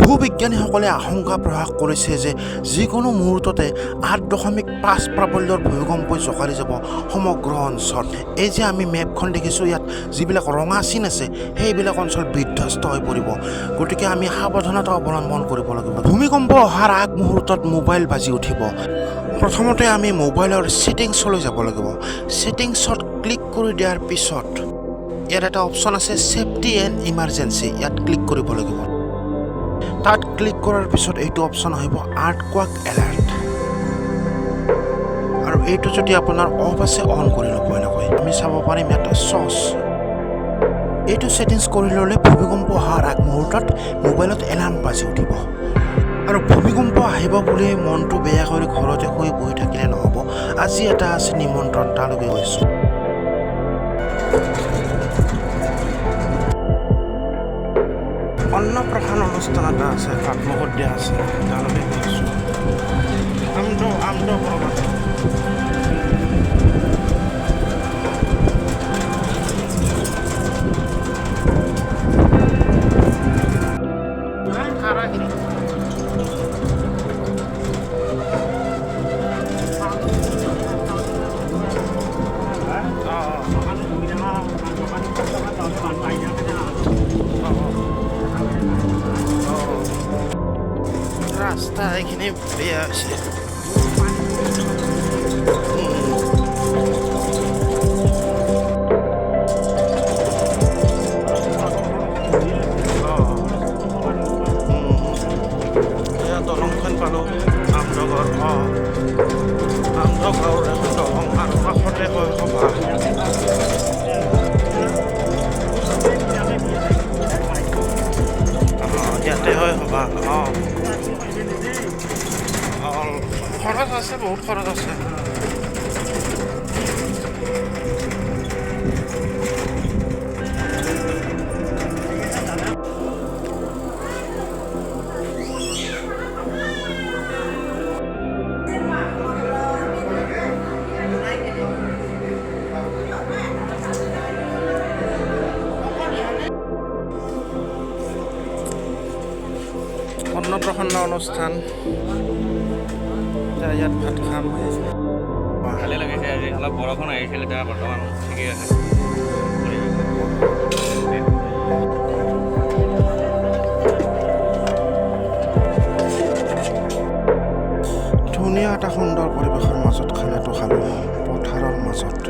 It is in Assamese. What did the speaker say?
ভূবিজ্ঞানীসকলে আশংকা প্ৰকাশ কৰিছে যে যিকোনো মুহূৰ্ততে 8.5 প্ৰাবল্যৰ ভূমিকম্পই জোকাৰি যাব সমগ্ৰ অঞ্চল। এই যে আমি মেপখন দেখিছোঁ, ইয়াত যিবিলাক ৰঙা চিন আছে সেইবিলাক অঞ্চল বিধ্বস্ত হৈ পৰিব। গতিকে আমি সাৱধানতা অৱলম্বন কৰিব লাগিব। ভূমিকম্প অহাৰ আগ মুহূৰ্তত মোবাইল বাজি উঠিব। প্ৰথমতে আমি মোবাইলৰ ছেটিংছলৈ যাব লাগিব। ছেটিংছত ক্লিক কৰি দিয়াৰ পিছত ইয়াত এটা অপশ্যন আছে ছেফটি এণ্ড ইমাৰ্জেঞ্চি, ইয়াত ক্লিক কৰিব লাগিব। তাত ক্লিক কৰাৰ পিছত এইটো অপশ্যন আহিব আৰ্থকুৱেক এলাৰ্ট, আৰু এইটো যদি আপোনাৰ অফ আছে অন কৰি ল'ব। এনেকৈ আমি চাব পাৰিম এটা চচ। এইটো ছেটিংছ কৰি ল'লে ভূমিকম্প অহাৰ আগ মুহূৰ্তত মোবাইলত এলাৰ্ম বাজি উঠিব। আৰু ভূমিকম্প আহিব বুলি মনটো বেয়া কৰি ঘৰতে শুই বহি থাকিলে নহ'ব। আজি এটা আছে নিমন্ত্ৰণ, তালৈকে গৈছোঁ। অন্নপ্ৰসান অনুষ্ঠান এটা আছে, ভাতমুখত দিয়া আছে, তালৈকে গৈছোঁ। আমটো কৰবাত ৰাস্তা এইখিনি বেয়া হৈছে। দলংখন পালোঁ, আমডগৰ আমডগৰ দলং আৰু কাষতে হয় সভা। ইয়াতে হয় সভা। খৰচ আছে, বহুত খৰচ আছে। অন্নপ্ৰসন্ন অনুষ্ঠান, ইয়াত ভাত খাম। ভালে লাগিছে আজি, অলপ বৰষুণ আহিছিল, এতিয়া বৰ্তমান ঠিকেই আছে। ধুনীয়া এটা সুন্দৰ পৰিৱেশৰ মাজত খানাটো খালোঁ, পথাৰৰ মাজত।